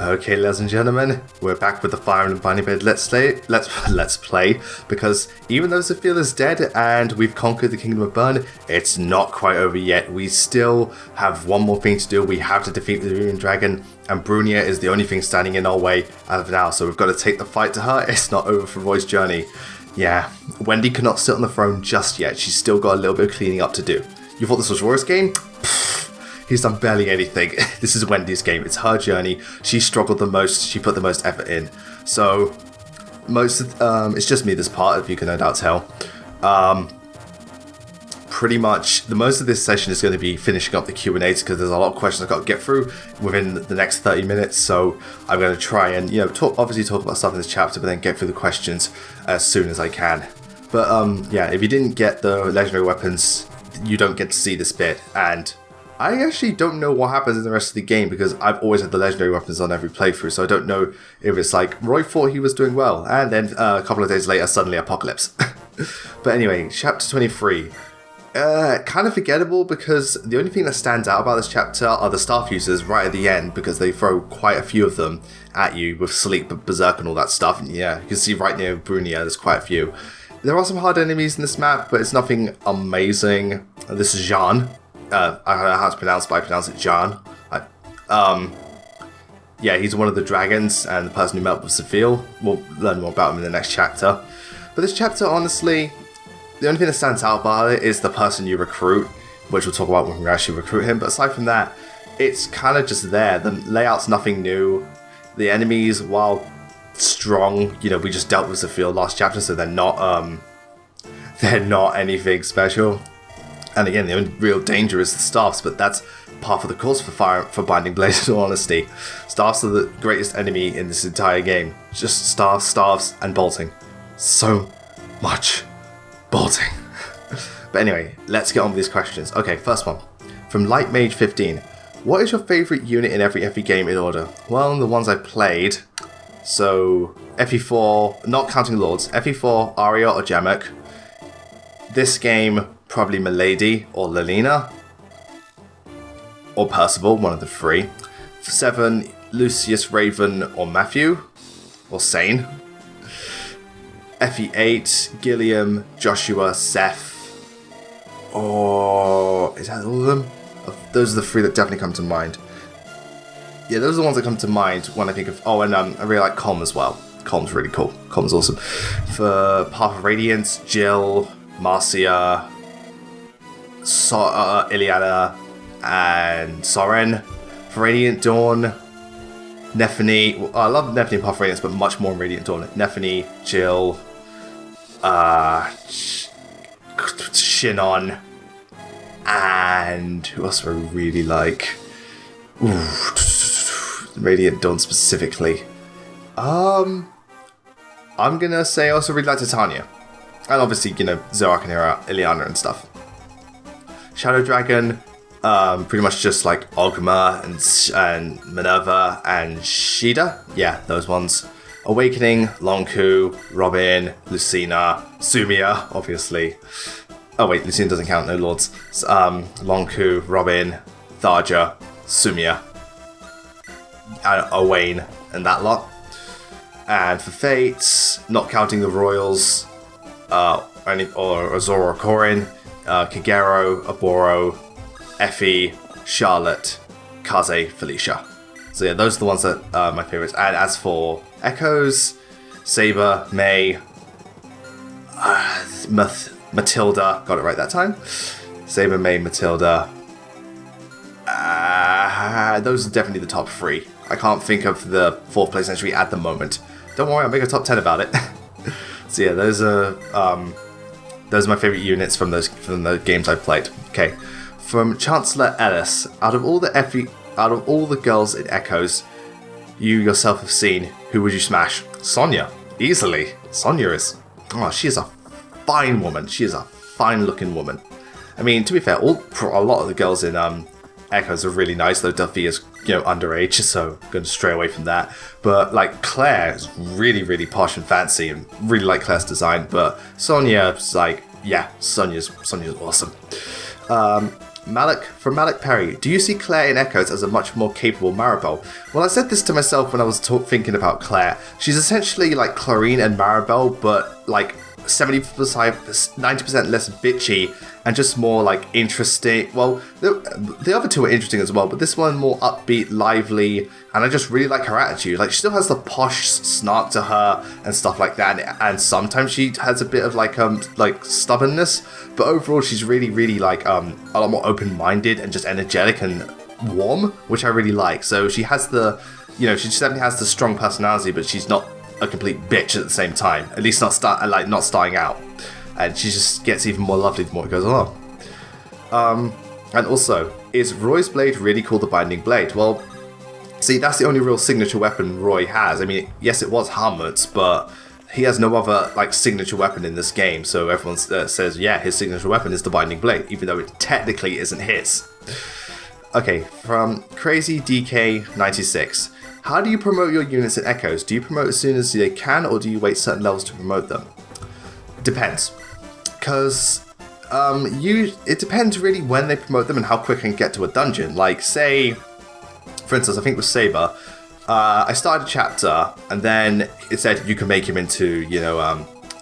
Okay, ladies and gentlemen, we're back with the Fire and Binding Blade Let's Play, because even though Zephiel is dead and we've conquered the Kingdom of Burn, it's not quite over yet. We still have one more thing to do. We have to defeat the Runian Dragon, and Brunia is the only thing standing in our way as of now, so we've got to take the fight to her. It's not over for Roy's journey. Yeah, Wendy cannot sit on the throne just yet. She's still got a little bit of cleaning up to do. You thought this was Roy's game? He's done barely anything. This is Wendy's game. It's her journey. She struggled the most. She put the most effort in. So, it's just me this part, if you can no doubt tell. Pretty much, the most of this session is going to be finishing up the Q&As because there's a lot of questions I've got to get through within the next 30 minutes. So, I'm going to try and, talk about stuff in this chapter, but then get through the questions as soon as I can. But, yeah, if you didn't get the legendary weapons, you don't get to see this bit. And I actually don't know what happens in the rest of the game because I've always had the legendary weapons on every playthrough, so I don't know if it's like Roy thought he was doing well, and then a couple of days later, suddenly apocalypse. But anyway, chapter 23. Kind of forgettable because the only thing that stands out about this chapter are the staff users right at the end because they throw quite a few of them at you with Sleep, Berserk and all that stuff. And yeah, you can see right near Brunia, there's quite a few. There are some hard enemies in this map, but it's nothing amazing. This is Jean. I don't know how it's pronounced, but I pronounce it Jan. Yeah, he's one of the dragons and the person who met with Zephiel. We'll learn more about him in the next chapter. But this chapter, honestly, the only thing that stands out about it is the person you recruit, which we'll talk about when we actually recruit him. But aside from that, it's kind of just there. The layout's nothing new. The enemies, while strong, we just dealt with Zephiel last chapter, so they're not anything special. And again, the only real danger is the staffs, but that's part of the course for Binding Blades, in all honesty. Staffs are the greatest enemy in this entire game. Just staffs, and bolting. So much bolting. But anyway, let's get on with these questions. Okay, first one. From Light Mage 15. What is your favourite unit in every FE game in order? Well, the ones I've played. So, FE4, not counting Lords, FE4, Arya or Jamek. This game, probably Milady or Lelina. Or Percival, one of the three. 7, Lucius, Raven or Matthew. Or Sane. FE8, Gilliam, Joshua, Seth. Or is that all of them? Those are the three that definitely come to mind. Yeah, those are the ones that come to mind when I think of... Oh, and I really like Com as well. Com's really cool. Com's awesome. For Path of Radiance, Jill, Marcia, Ileana, and Soren. For Radiant Dawn, Nephany. Well, I love Nephany and Path of Radiance, but much more in Radiant Dawn. Nephany, Jill, Shinon, and who else do I really like? Radiant Dawn specifically. I'm gonna say I also really like Titania. And obviously, Zorak and Ileana and stuff. Shadow Dragon, pretty much just like Ogma and Minerva and Shida. Yeah, those ones. Awakening, Lonku, Robin, Lucina, Sumia, obviously. Oh wait, Lucina doesn't count, no lords. Lonku, Robin, Tharja, Sumia, Owain, and that lot. And for Fates, not counting the Royals, or Azora or Corin, Kagero, Aboro, Effie, Charlotte, Kaze, Felicia. So yeah, those are the ones that are my favourites. And as for Echoes, Saber, May, Matilda, got it right that time. Saber, May, Matilda. Those are definitely the top 3. I can't think of the 4th place entry at the moment. Don't worry, I'll make a top 10 about it. So yeah, those are my favourite units from the games I've played. Okay, from Chancellor Ellis. Out of all the girls in Echoes you yourself have seen, who would you smash? Sonya, easily. Sonya is. Oh, she is a fine woman. She is a fine-looking woman. I mean, to be fair, a lot of the girls in Echoes are really nice, though Duffy is, underage, so I'm going to stray away from that. But, Claire is really, really posh and fancy, and really like Claire's design, but Sonya's yeah, Sonya's awesome. Malik Perry, do you see Claire in Echoes as a much more capable Maribel? Well, I said this to myself when I was thinking about Claire. She's essentially like Clarine and Maribel, but like 90% less bitchy and just more like interesting. Well, the other two are interesting as well, but this one more upbeat, lively, and I just really like her attitude. Like, she still has the posh snark to her and stuff like that, and sometimes she has a bit of like stubbornness, but overall she's really like a lot more open-minded and just energetic and warm, which I really like. So she has the, she definitely has the strong personality, but she's not a complete bitch at the same time. At least not starting out. And she just gets even more lovely the more it goes along. And also, is Roy's blade really called the Binding Blade? Well, see, that's the only real signature weapon Roy has. I mean, yes, it was Harmut's, but he has no other like signature weapon in this game. So everyone says, yeah, his signature weapon is the Binding Blade, even though it technically isn't his. Okay, from Crazy DK96. How do you promote your units in Echoes? Do you promote as soon as they can, or do you wait certain levels to promote them? Depends. Because it depends really when they promote them and how quick I can get to a dungeon. Like, say, for instance, I think with Saber, I started a chapter, and then it said you can make him into,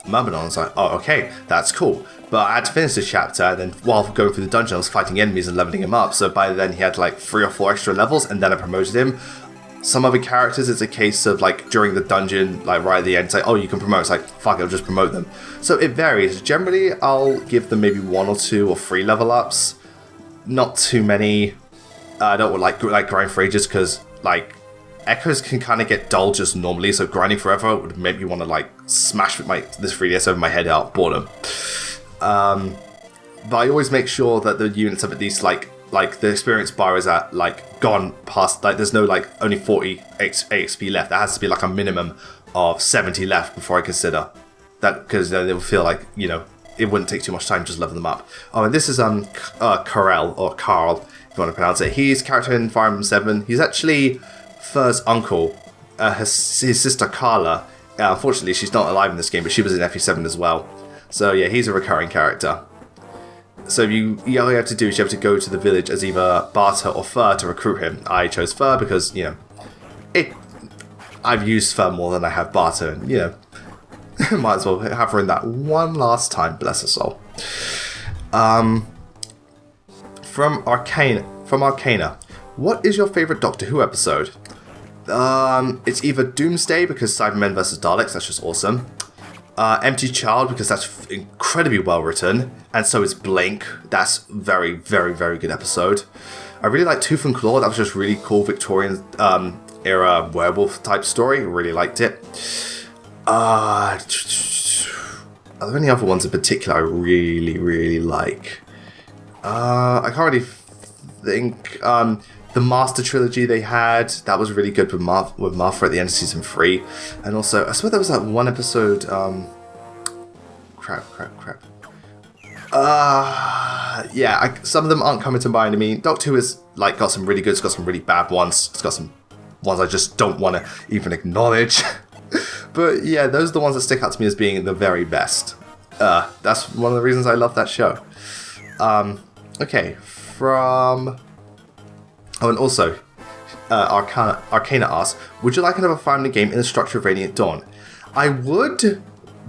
Myrmidon. I was like, oh, okay, that's cool. But I had to finish the chapter, and then while going through the dungeon, I was fighting enemies and leveling him up. So by then, he had like 3 or 4 extra levels, and then I promoted him. Some other characters, it's a case of like during the dungeon, like right at the end, it's like, oh, you can promote. It's like, fuck it, I'll just promote them. So it varies. Generally, I'll give them maybe 1 or 2 or 3 level ups. Not too many. I don't like grind for ages, because like Echoes can kind of get dull just normally. So grinding forever would make me want to like smash this 3DS over my head out, boredom. But I always make sure that the units have at least like the experience bar is at like gone past, like there's no like only 40 XP left. There has to be like a minimum of 70 left before I consider that, because then it will feel like, it wouldn't take too much time to just level them up. Oh, and this is Carl, or Carl, if you want to pronounce it. He's a character in Fire Emblem 7. He's actually Fur's uncle. His sister Carla, unfortunately she's not alive in this game, but she was in FE7 as well. So yeah, he's a recurring character. So all you have to do is you have to go to the village as either Barter or Fur to recruit him. I chose Fur because, I've used Fur more than I have Barter, and, might as well have her in that one last time, bless her soul. From Arcana, what is your favourite Doctor Who episode? It's either Doomsday, because Cybermen vs Daleks, that's just awesome. Empty Child, because that's incredibly well written, and so is Blink. That's very, very, very good episode. I really like Tooth and Claw. That was just really cool Victorian era werewolf type story. I really liked it. Are there any other ones in particular I really, really like? I can't really think. The Master Trilogy they had, that was really good with Martha at the end of Season 3. And also, I swear there was that one episode, some of them aren't coming to mind. I mean, Doctor Who has like got some really good, it's got some really bad ones, it's got some ones I just don't want to even acknowledge. But yeah, those are the ones that stick out to me as being the very best. That's one of the reasons I love that show. Okay, from... Oh, and also, Arcana asks, would you like another Fire Emblem game in the structure of Radiant Dawn? I would,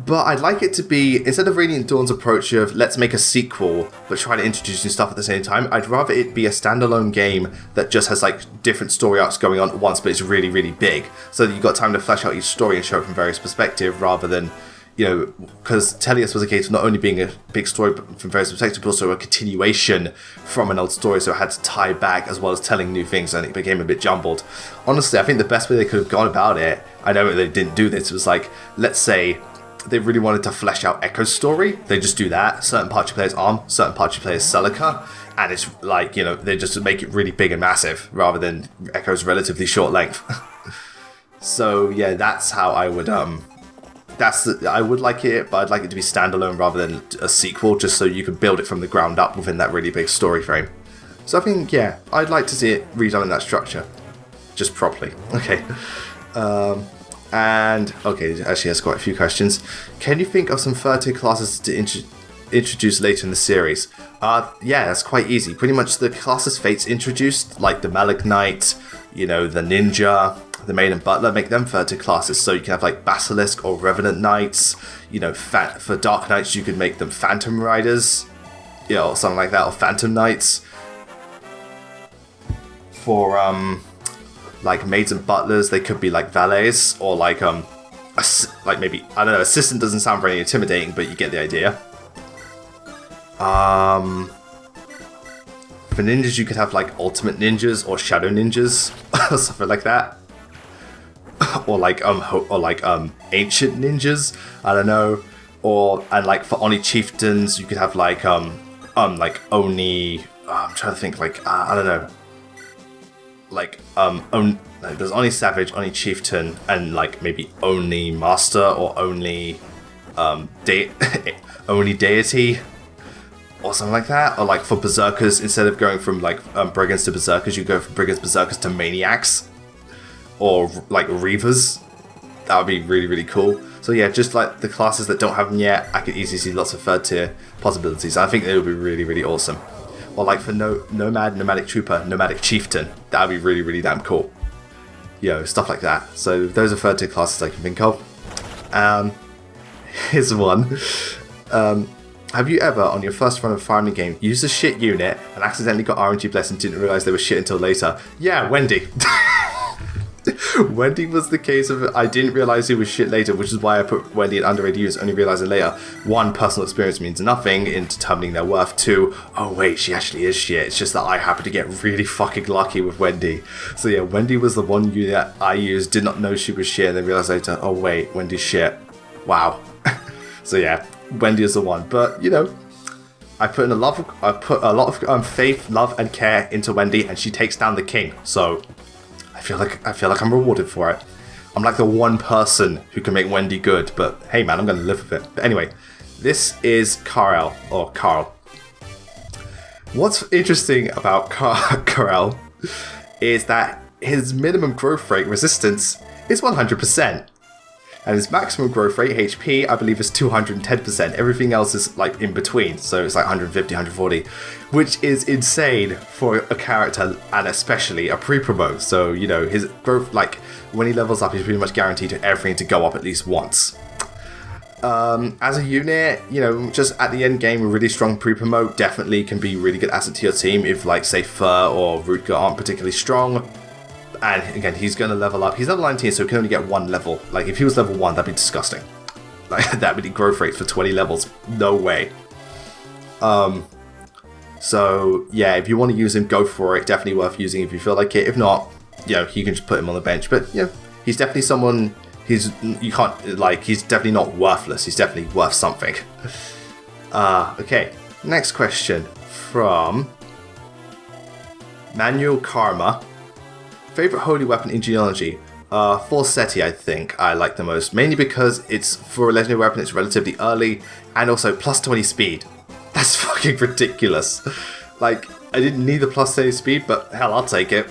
but I'd like it to be, instead of Radiant Dawn's approach of let's make a sequel, but try to introduce new stuff at the same time, I'd rather it be a standalone game that just has like different story arcs going on at once, but it's really, really big. So that you've got time to flesh out each story and show it from various perspectives, rather than, because Tellius was a case of not only being a big story from various perspectives, but also a continuation from an old story, so it had to tie back as well as telling new things, and it became a bit jumbled. Honestly, I think the best way they could have gone about it, I know they didn't do this, was like, let's say they really wanted to flesh out Echo's story, they just do that. Certain parts you play as Arm, certain parts you play as Celica, and it's like, they just make it really big and massive, rather than Echo's relatively short length. So yeah, that's how I would, I would like it, but I'd like it to be standalone rather than a sequel, just so you can build it from the ground up within that really big story frame. So I think, yeah, I'd like to see it redone in that structure, just properly. Okay. And, okay, actually has quite a few questions. Can you think of some third-tier classes to introduced later in the series? Yeah, that's quite easy. Pretty much the classes Fates introduced, like the Malik Knight, the Ninja, the Maiden Butler, make them third tier classes. So you can have like Basilisk or Revenant Knights. For Dark Knights, you could make them Phantom Riders, or something like that, or Phantom Knights. For like Maids and Butlers, they could be like valets, or like maybe, I don't know, assistant doesn't sound very intimidating, but you get the idea. For ninjas, you could have like ultimate ninjas or shadow ninjas, or something like that. or like ancient ninjas, I don't know. And like for Oni chieftains, you could have like Oni. I'm trying to think, like I don't know. There's Oni Savage, Oni Chieftain, and like maybe Oni Master or Oni Oni Deity, or something like that. Or like for Berserkers, instead of going from like Brigands to Berserkers, you go from Brigands, Berserkers to Maniacs, or like Reavers. That would be really, really cool. So yeah, just like the classes that don't have them yet, I could easily see lots of third tier possibilities. I think they would be really, really awesome. Or like for Nomad, Nomadic Trooper, Nomadic Chieftain. That would be really, really damn cool. Stuff like that. So those are third tier classes I can think of. Here's one. Have you ever, on your first run of Fire Emblem game, used a shit unit and accidentally got RNG blessed and didn't realise they were shit until later? Yeah, Wendy. Wendy was the case of I didn't realise he was shit later, which is why I put Wendy in underrated use, only realising later. 1, personal experience means nothing in determining their worth. 2, oh wait, she actually is shit. It's just that I happened to get really fucking lucky with Wendy. So yeah, Wendy was the one unit I used, did not know she was shit, and then realised later, oh wait, Wendy's shit. Wow. So yeah, Wendy is the one. But I put a lot of faith, love, and care into Wendy, and she takes down the king. So I feel like I'm rewarded for it. I'm like the one person who can make Wendy good, but hey man, I'm gonna live with it. But anyway, this is Carl. What's interesting about Carl is that his minimum growth rate resistance is 100%. And his maximum growth rate, HP, I believe is 210%. Everything else is like in between. So it's like 150, 140, which is insane for a character, and especially a pre-promote. So, his growth, like when he levels up, he's pretty much guaranteed to everything to go up at least once. As a unit, just at the end game, a really strong pre-promote definitely can be really good asset to your team if like say Fur or Rutger aren't particularly strong. And again, he's going to level up. He's level 19, so he can only get 1 level. Like, if he was level 1, that'd be disgusting. Like, that would be growth rates for 20 levels. No way. So, yeah, if you want to use him, go for it. Definitely worth using if you feel like it. If not, you can just put him on the bench. But, he's definitely someone... he's definitely not worthless. He's definitely worth something. Okay, next question from Manuel Karma. Favorite holy weapon in genealogy? Forseti, I think I like the most, mainly because it's for a legendary weapon, it's relatively early, and also plus 20 speed. That's fucking ridiculous. Like, I didn't need the plus 20 speed, but hell, I'll take it.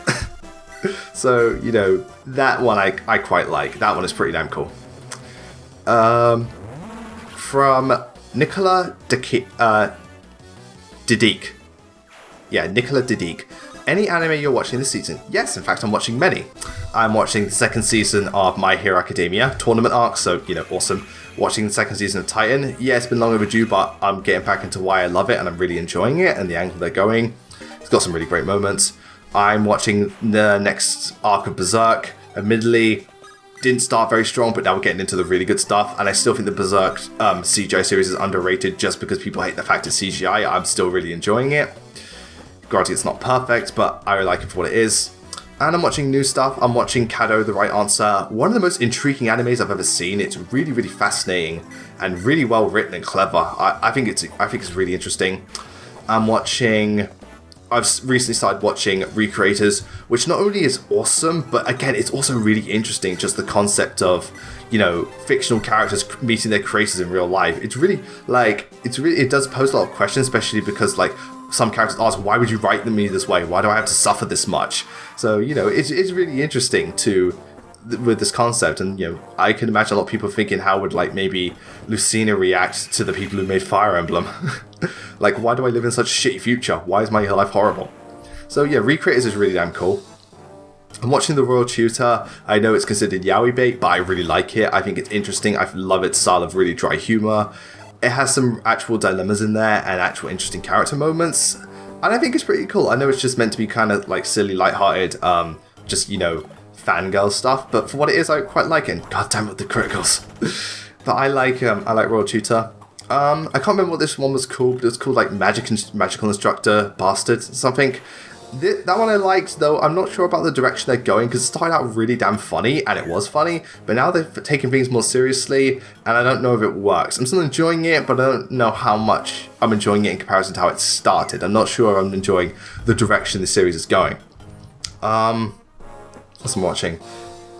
So, that one I quite like. That one is pretty damn cool. From Nicola Didik. Yeah, Nicola Didik. Any anime you're watching this season? Yes, in fact, I'm watching many. I'm watching the second season of My Hero Academia tournament arc, so, awesome. Watching the second season of Titan. Yeah, it's been long overdue, but I'm getting back into why I love it, and I'm really enjoying it, and the angle they're going. It's got some really great moments. I'm watching the next arc of Berserk. Admittedly, didn't start very strong, but now we're getting into the really good stuff, and I still think the Berserk CGI series is underrated just because people hate the fact it's CGI. I'm still really enjoying it. Granted, it's not perfect, but I really like it for what it is. And I'm watching new stuff. I'm watching Kado, The Right Answer. One of the most intriguing animes I've ever seen. It's really, really fascinating and really well written and clever. I think it's really interesting. I've recently started watching Recreators, which not only is awesome, but again, it's also really interesting. Just the concept of, fictional characters meeting their creators in real life. It does pose a lot of questions, especially because some characters ask, why would you write me this way? Why do I have to suffer this much? So, it's really interesting to with this concept, and I can imagine a lot of people thinking, how would like maybe Lucina react to the people who made Fire Emblem? Like, why do I live in such a shitty future? Why is my life horrible? So yeah, Recreators is really damn cool. I'm watching The Royal Tutor. I know it's considered yaoi bait, but I really like it. I think it's interesting. I love its style of really dry humor. It has some actual dilemmas in there and actual interesting character moments, and I think it's pretty cool. I know it's just meant to be kind of like silly, lighthearted, just fangirl stuff, but for what it is, I quite like it. God damn it, the criticals. But I like Royal Tutor. I can't remember what this one was called, but it was called like Magical Instructor Bastard something. That one I liked, though I'm not sure about the direction they're going, because it started out really damn funny, and it was funny, but now they've taken things more seriously, and I don't know if it works. I'm still enjoying it, but I don't know how much I'm enjoying it in comparison to how it started. I'm not sure I'm enjoying the direction the series is going. What I'm watching?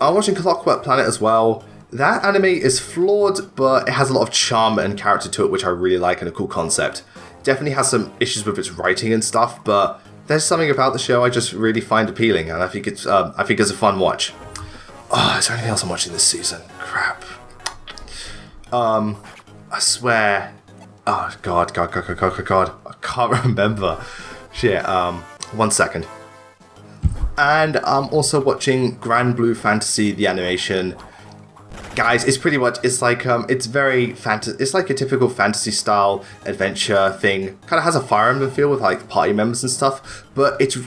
I'm watching Clockwork Planet as well. That anime is flawed, but it has a lot of charm and character to it, which I really like, and a cool concept. Definitely has some issues with its writing and stuff, but there's something about the show I just really find appealing, and I think it's a fun watch. Oh, is there anything else I'm watching this season? Crap. I swear. Oh God. I can't remember. Shit. 1 second. And I'm also watching Grand Blue Fantasy, the animation. Guys, it's pretty much, it's like, it's very it's like a typical fantasy style adventure thing. Kind of has a Fire Emblem feel with like party members and stuff, but it's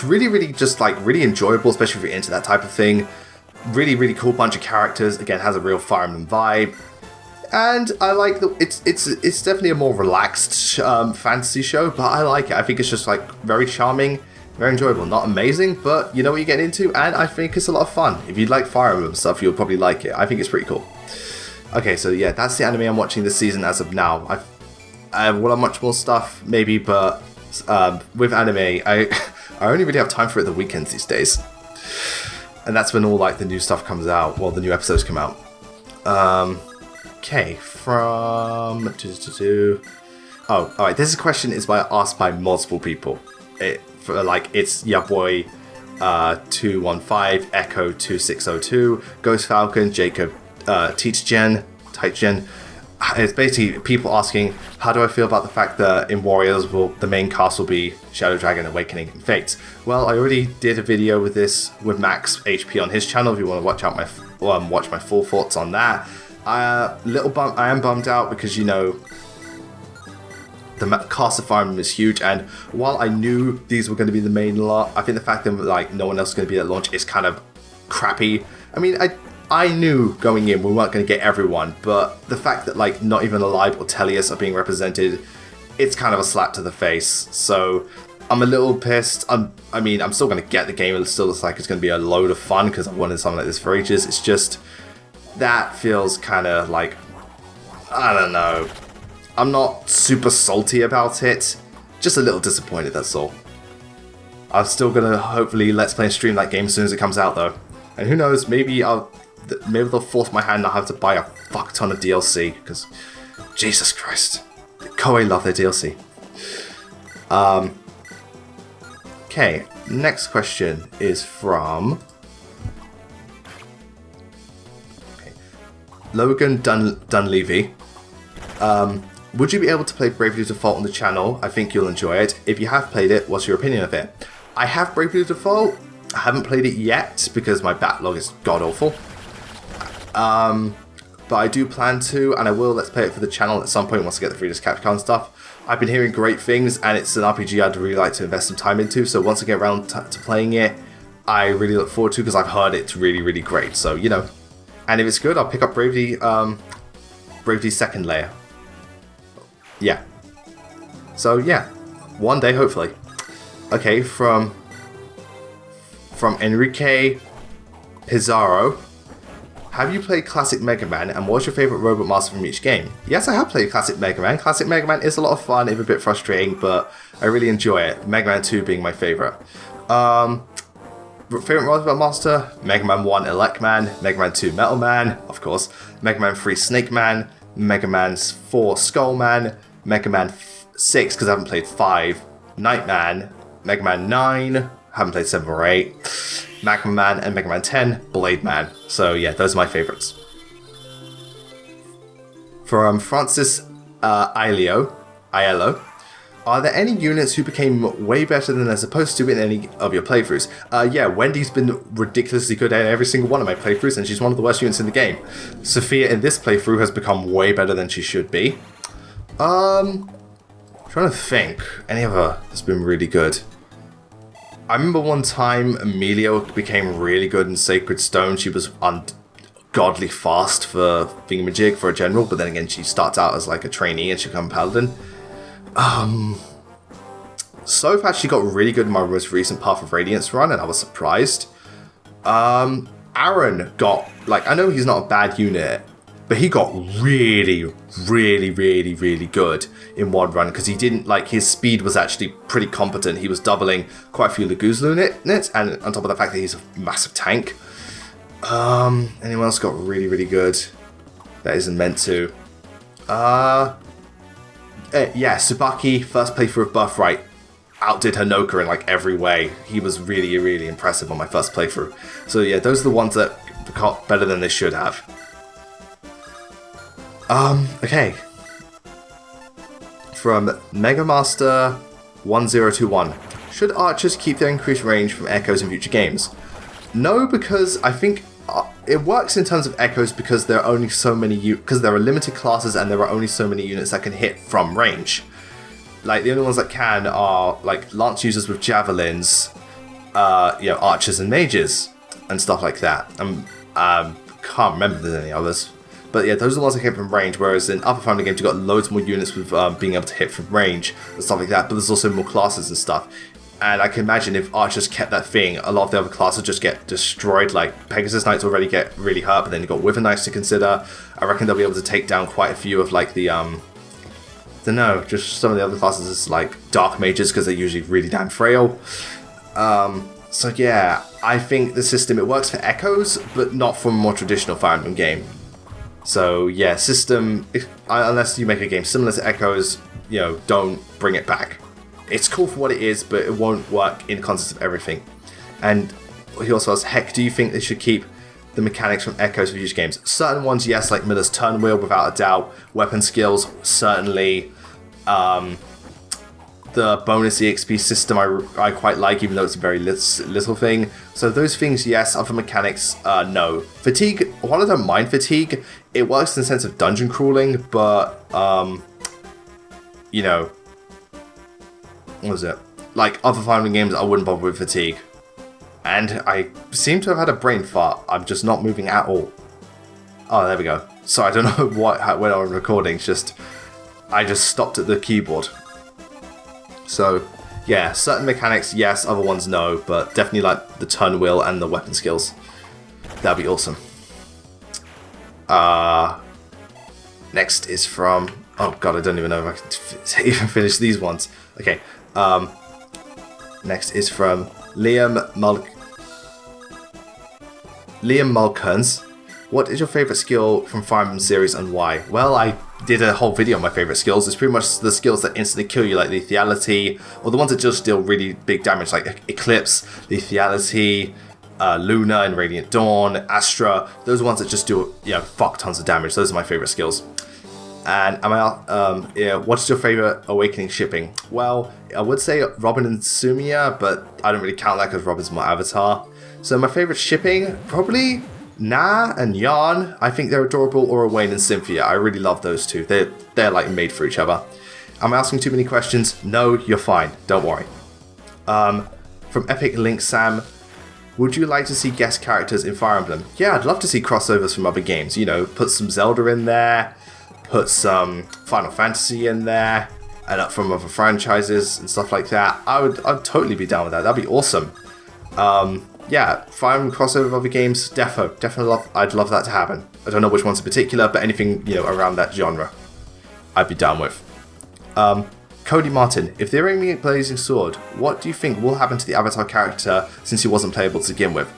really, really just like really enjoyable, especially if you're into that type of thing. Really, really cool bunch of characters. Again, has a real Fire Emblem vibe. And I like it's definitely a more relaxed fantasy show, but I like it. I think it's just like very charming. Very enjoyable. Not amazing, but you know what you're getting into, and I think it's a lot of fun. If you like Fire Emblem stuff, you'll probably like it. I think it's pretty cool. Okay, so yeah, that's the anime I'm watching this season as of now. I will have much more stuff, maybe, but with anime, I only really have time for it the weekends these days. And that's when all like the new stuff comes out, well, the new episodes come out. Okay, from... Oh, alright, this question is asked by multiple people. It's your boy 215, Echo 2602, Ghost Falcon, Jacob Taichen. It's basically people asking, how do I feel about the fact that in Warriors the main cast will be Shadow Dragon, Awakening, and Fates? Well, I already did a video with this with Max HP on his channel. If you want to watch my full thoughts on that. I am bummed out because the cast of Fire Emblem is huge, and while I knew these were going to be the main lot, I think the fact that like no one else is going to be at launch is kind of crappy. I mean, I knew going in we weren't going to get everyone, but the fact that like not even Alive or Tellius are being represented, it's kind of a slap to the face. So I'm a little pissed. I'm still going to get the game. It still looks like it's going to be a load of fun because I've wanted something like this for ages. It's just that feels kind of like, I don't know. I'm not super salty about it, just a little disappointed, that's all. I'm still gonna hopefully let's play and stream that game as soon as it comes out though. And who knows, maybe they'll force my hand and I'll have to buy a fuck ton of DLC, because Jesus Christ, Koei love their DLC. Okay, next question is from Logan Dunleavy. Would you be able to play Bravely Default on the channel? I think you'll enjoy it. If you have played it, what's your opinion of it? I have Bravely Default. I haven't played it yet because my backlog is god-awful. But I do plan to, and I will let's play it for the channel at some point once I get the Frida's Capcom stuff. I've been hearing great things, and it's an RPG I'd really like to invest some time into, so once I get around to playing it, I really look forward to, because I've heard it's really, really great, so, And if it's good, I'll pick up Bravely Second Layer. Yeah. So yeah, one day hopefully. Okay, from Enrique Pizarro. Have you played Classic Mega Man, and what's your favourite Robot Master from each game? Yes, I have played Classic Mega Man. Classic Mega Man is a lot of fun, it's a bit frustrating, but I really enjoy it. Mega Man 2 being my favourite. Favourite Robot Master? Mega Man 1 Elect Man, Mega Man 2 Metal Man, of course, Mega Man 3 Snake Man, Mega Man 4 Skull Man, Mega Man 6, because I haven't played 5, Nightman, Mega Man 9, Haven't played 7 or 8. Magma Man and Mega Man 10, Blade Man. So yeah, those are my favourites. From Francis Aiello, are there any units who became way better than they're supposed to in any of your playthroughs? Yeah, Wendy's been ridiculously good at every single one of my playthroughs, and she's one of the worst units in the game. Sophia in this playthrough has become way better than she should be. Trying to think. Any of her has been really good. I remember one time Amelia became really good in Sacred Stone. She was ungodly fast for thingamajig for a general, but then again she starts out as like a trainee and she becomes paladin. Soph actually got really good in my most recent Path of Radiance run, and I was surprised. Aaron got, like, I know he's not a bad unit, but he got really, really, really, really good in one run, because he didn't, like, his speed was actually pretty competent. He was doubling quite a few Laguzlu units, and on top of the fact that he's a massive tank. Anyone else got really, really good that isn't meant to? Yeah, Tsubaki, first playthrough of Birthright, outdid Hanoka in like every way. He was really, really impressive on my first playthrough. So yeah, those are the ones that got better than they should have. Okay. From Mega Master 1021. Should archers keep their increased range from echoes in future games? No, because I think it works in terms of echoes because there are only so many because there are limited classes and there are only so many units that can hit from range. Like the only ones that can are like lance users with javelins, archers and mages and stuff like that. Can't remember if there's any others, but yeah, those are the ones that hit from range. Whereas in other fighting games, you've got loads more units with being able to hit from range and stuff like that. But there's also more classes and stuff. And I can imagine if archers kept that thing, a lot of the other classes just get destroyed. Like Pegasus Knights already get really hurt, but then you've got Wither Knights to consider. I reckon they'll be able to take down quite a few of like the don't know, just some of the other classes is like Dark Mages because they're usually really damn frail. So yeah, I think the system, it works for echoes, but not for a more traditional Fire Emblem game. So yeah, system, unless you make a game similar to echoes, don't bring it back. It's cool for what it is, but it won't work in the context of everything. And he also asks, heck, do you think they should keep the mechanics from echoes for future games? Certain ones, yes, like Miller's Turn Wheel, without a doubt. Weapon skills, certainly. The bonus EXP system I quite like, even though it's a very little thing. So those things, yes. Other mechanics, no. Fatigue, while I don't mind fatigue, it works in the sense of dungeon crawling, but, what was it? Like other fighting games, I wouldn't bother with fatigue. And I seem to have had a brain fart. I'm just not moving at all. Oh, there we go. So I don't know when I'm recording. I just stopped at the keyboard. So yeah, certain mechanics, yes. Other ones, no. But definitely like the turn wheel and the weapon skills. That'd be awesome. Next is from. Oh god, I don't even know if I can even finish these ones. Okay. Next is from Liam Mulkerns. What is your favourite skill from Fire Emblem series and why? Well, I did a whole video on my favourite skills. It's pretty much the skills that instantly kill you, like Lethality, or the ones that just deal really big damage, like Eclipse, Lethality, Luna and Radiant Dawn, Astra. Those are ones that just do fuck tons of damage. Those are my favourite skills. And what's your favourite Awakening shipping? Well, I would say Robin and Sumia, but I don't really count that because Robin's my avatar. So my favourite shipping, probably Na and Yarn. I think they're adorable, or Wayne and Cynthia. I really love those two. They're like made for each other. Am I asking too many questions? No, you're fine. Don't worry. From Epic Link Sam, would you like to see guest characters in Fire Emblem? Yeah, I'd love to see crossovers from other games. Put some Zelda in there. Put some Final Fantasy in there, and up from other franchises and stuff like that. I'd totally be down with that. That'd be awesome. Yeah, Fire Emblem crossover of other games, definitely I'd love that to happen. I don't know which ones in particular, but anything around that genre, I'd be down with. Cody Martin, if they're aiming at Blazing Sword, what do you think will happen to the Avatar character since he wasn't playable to begin with?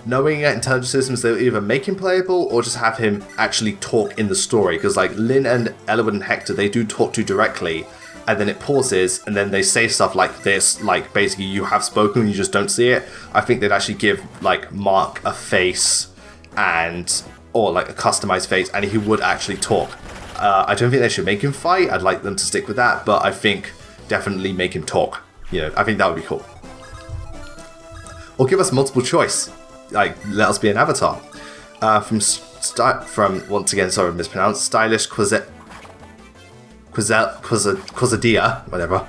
Knowing intelligence systems, they'll either make him playable or just have him actually talk in the story. Because like Lynn and Eliwood and Hector, they do talk to directly. and then it pauses, and then they say stuff like this, like basically you have spoken, you just don't see it. I think they'd actually give like Mark a face or like a customized face, and he would actually talk. I don't think they should make him fight. I'd like them to stick with that, but I think definitely make him talk. I think that would be cool. Or give us multiple choice. Like, let us be an avatar. From once again, sorry, mispronounced, Stylish Quazadia, whatever.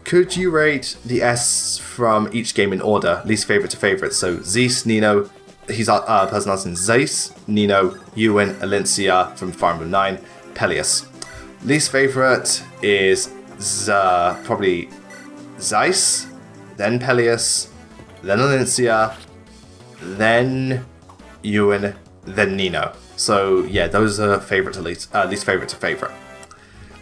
Could you rate the S from each game in order, least favorite to favorite? So Zeus, Nino, he's person asking Zeus, Nino, Ewan, Alencia from Fire Emblem 9, Peleus. Least favorite is probably Zeus, then Peleus, then Alencia, then Ewan, then Nino. So yeah, those are favorite to least favorite to favorite.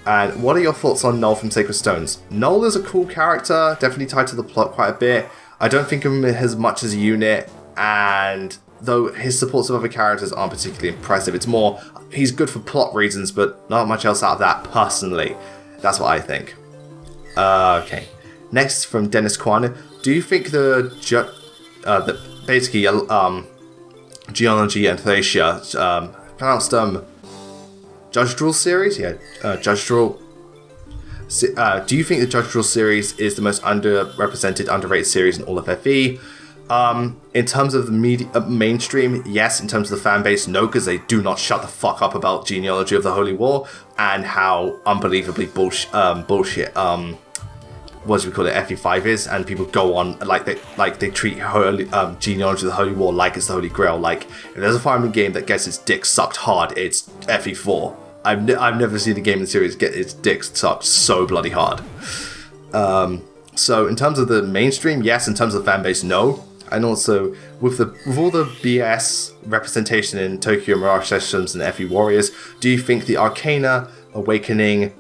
And what are your thoughts on Null from Sacred Stones? Null is a cool character, definitely tied to the plot quite a bit. I don't think of him as much as a unit, and though his supports of other characters aren't particularly impressive, it's more, he's good for plot reasons, but not much else out of that personally. That's what I think. Okay. Next from Dennis Kwan. Do you think Geology and Thracia, pronounced Judge Drool series? Yeah, Judge Drool. Do you think the Judge Drool series is the most underrepresented, underrated series in all of FE? In terms of the mainstream, yes. In terms of the fan base, no, because they do not shut the fuck up about Genealogy of the Holy War and how unbelievably bullshit what do we call it, FE5 is, and people go on like they treat Genealogy of the Holy War like it's the Holy Grail. Like, if there's a Fire Emblem game that gets its dick sucked hard, it's FE4. I've never seen a game in the series get its dick sucked so bloody hard. So in terms of the mainstream, yes. In terms of the fan base, no. And also with all the BS representation in Tokyo Mirage Sessions and FE Warriors, do you think the Arcana, Awakening,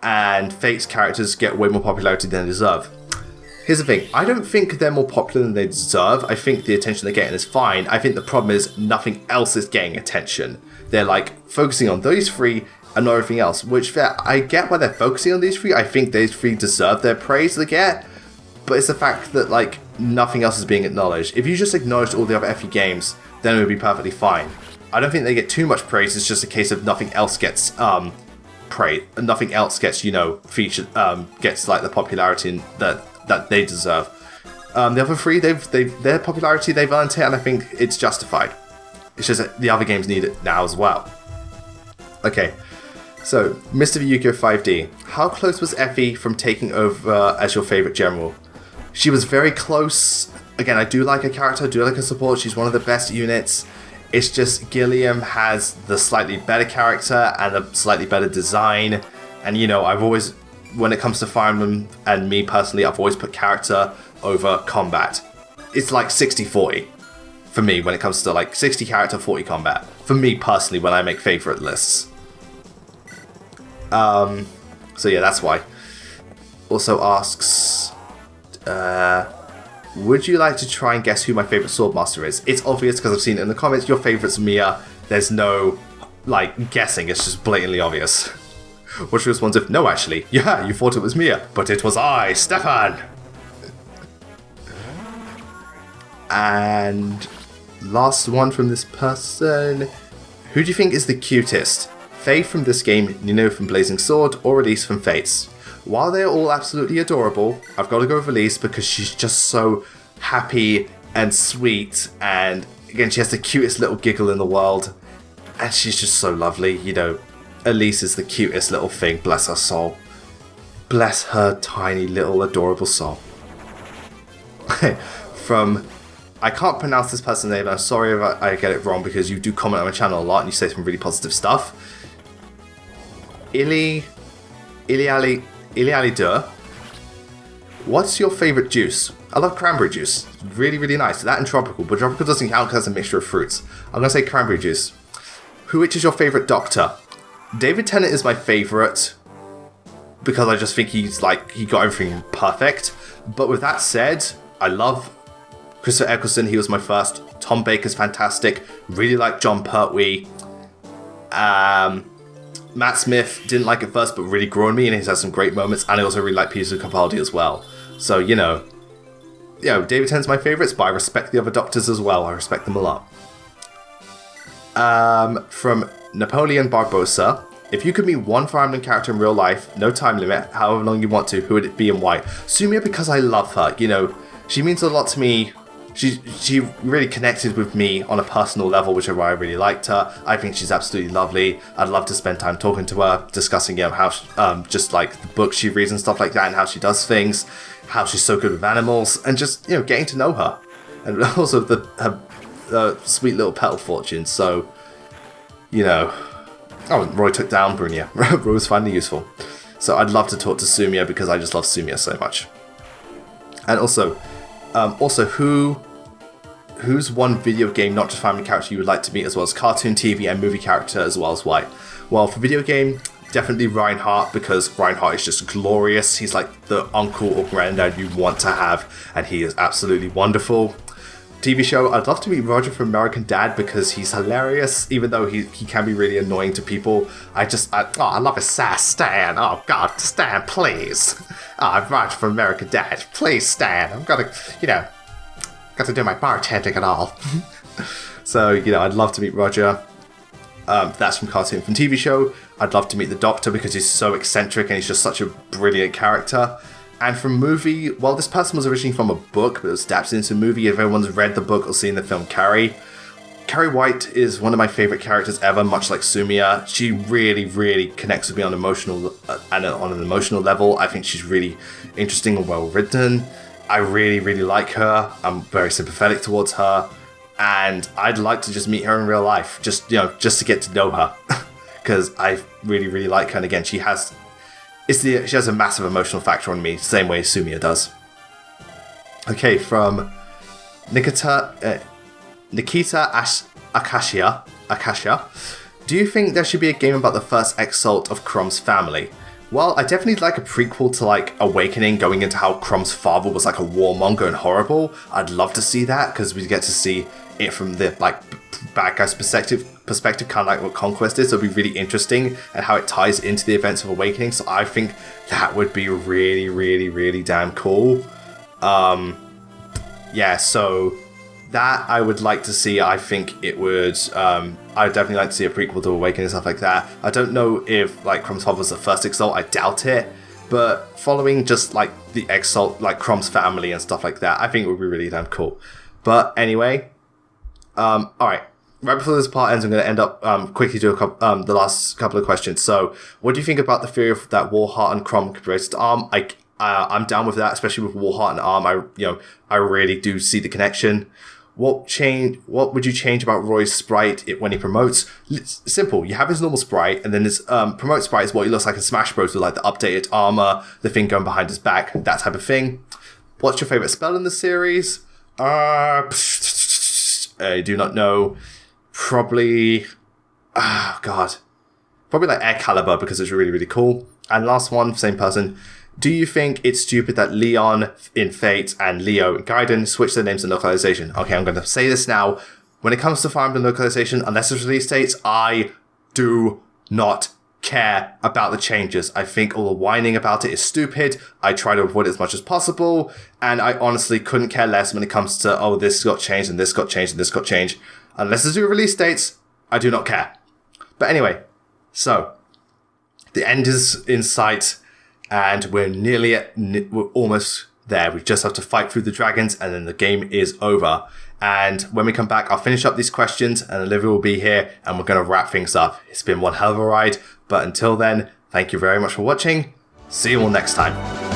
and Fate's characters get way more popularity than they deserve? Here's the thing, I don't think they're more popular than they deserve. I think the attention they're getting is fine. I think the problem is nothing else is getting attention. They're like focusing on those three and not everything else, which I get why they're focusing on these three. I think these three deserve their praise they get, but it's the fact that like nothing else is being acknowledged. If you just acknowledged all the other FE games, then it would be perfectly fine. I don't think they get too much praise. It's just a case of nothing else gets praise, nothing else gets featured, gets like the popularity that they deserve. The other three, their popularity, they've earned it, and I think it's justified. It's just that the other games need it now as well. Okay, so Mr. Yukio 5D, how close was Effie from taking over as your favorite general? She was very close. Again, I do like her character, I do like her support. She's one of the best units. It's just Gilliam has the slightly better character and a slightly better design. And I've always, when it comes to Fire Emblem and me personally, I've always put character over combat. It's like 60-40 for me when it comes to like 60 character, 40 combat. For me personally, when I make favorite lists. So yeah, that's why. Also asks, would you like to try and guess who my favorite Swordmaster is? It's obvious because I've seen it in the comments. Your favorite's Mia. There's no like guessing. It's just blatantly obvious. Which responds if no, actually, yeah, you thought it was Mia, but it was I, Stefan. And last one from this person. Who do you think is the cutest? Faye from this game, Nino from Blazing Sword, or Elise from Fates? While they're all absolutely adorable, I've got to go with Elise because she's just so happy and sweet, and again, she has the cutest little giggle in the world, and she's just so lovely. Elise is the cutest little thing, bless her soul. Bless her tiny little adorable soul. From, I can't pronounce this person's name, I'm sorry if I get it wrong because you do comment on my channel a lot and you say some really positive stuff. Iliali Dur. What's your favourite juice? I love cranberry juice. Really, really nice. That and tropical, but tropical doesn't count because it's a mixture of fruits. I'm going to say cranberry juice. Which is your favourite doctor? David Tennant is my favourite because I just think he got everything perfect. But with that said, I love Christopher Eccleston. He was my first. Tom Baker's fantastic. Really like John Pertwee. Matt Smith, didn't like it first, but really grew on me, and he's had some great moments. And I also really like Peter Capaldi as well. So, David Tennant's my favourites, but I respect the other Doctors as well. I respect them a lot. From Napoleon Barbosa, if you could meet one Fire Emblem character in real life, no time limit, however long you want to, who would it be and why? Sumia, because I love her. She means a lot to me. She really connected with me on a personal level, which is why I really liked her. I think she's absolutely lovely. I'd love to spend time talking to her, discussing how just like the books she reads and stuff like that, and how she does things, how she's so good with animals, and just getting to know her, and also her sweet little petal fortune. So, Roy took down Brunia. Roy was finally useful. So I'd love to talk to Sumia because I just love Sumia so much. And also who's one video game, not just family character, you would like to meet, as well as cartoon, TV, and movie character, as well as why? Well, for video game, definitely Reinhardt, because Reinhardt is just glorious. He's like the uncle or granddad you want to have, and he is absolutely wonderful. TV show, I'd love to meet Roger from American Dad because he's hilarious, even though he can be really annoying to people. I love his sass. Stan, oh God, Stan, please. I'm Roger from American Dad. Please, Stan, I've got to do my bartending and all. So, I'd love to meet Roger. That's from cartoon. From TV show, I'd love to meet the Doctor because he's so eccentric and he's just such a brilliant character. And from movie, well, this person was originally from a book, but it was adapted into a movie. If everyone's read the book or seen the film Carrie White is one of my favorite characters ever, much like Sumia. She really, really connects with me on an emotional level. I think she's really interesting and well written. I really, really like her. I'm very sympathetic towards her, and I'd like to just meet her in real life, just to get to know her, because I really, really like her. And again, she has a massive emotional factor on me, same way Sumia does. Okay, from Nikita Akasha. Do you think there should be a game about the first exalt of Crom's family? Well, I definitely like a prequel to like Awakening, going into how Crom's father was like a warmonger and horrible. I'd love to see that because we get to see it from the like bad guy's perspective, kind of like what Conquest is. So it'll be really interesting and how it ties into the events of Awakening. So I think that would be really, really, really damn cool. So that I would like to see. I think it would. I'd definitely like to see a prequel to Awakening and stuff like that. I don't know if like Crom's father was the first Exalt. I doubt it. But following just like the Exalt, like Crom's family and stuff like that, I think it would be really damn cool. But anyway, all right. Right before this part ends, I'm going to end up quickly do the last couple of questions. So, what do you think about the theory of that Warheart and Crom could raise to Arm? I'm down with that, especially with Warheart and Arm. I really do see the connection. What would you change about Roy's sprite when he promotes? It's simple. You have his normal sprite, and then his promote sprite is what he looks like in Smash Bros. With like the updated armor, the thing going behind his back, that type of thing. What's your favorite spell in the series? I do not know. Probably like Air Caliber because it's really, really cool. And last one, same person. Do you think it's stupid that Leon in Fate and Leo in Gaiden switch their names and localization? Okay, I'm going to say this now. When it comes to Fire Emblem localization, unless it's release dates, I do not care about the changes. I think all the whining about it is stupid. I try to avoid it as much as possible. And I honestly couldn't care less when it comes to, this got changed and this got changed and this got changed. Unless it's due release dates, I do not care. But anyway, so the end is in sight. And we're almost there. We just have to fight through the dragons and then the game is over. And when we come back, I'll finish up these questions and Olivia will be here and we're going to wrap things up. It's been one hell of a ride. But until then, thank you very much for watching. See you all next time.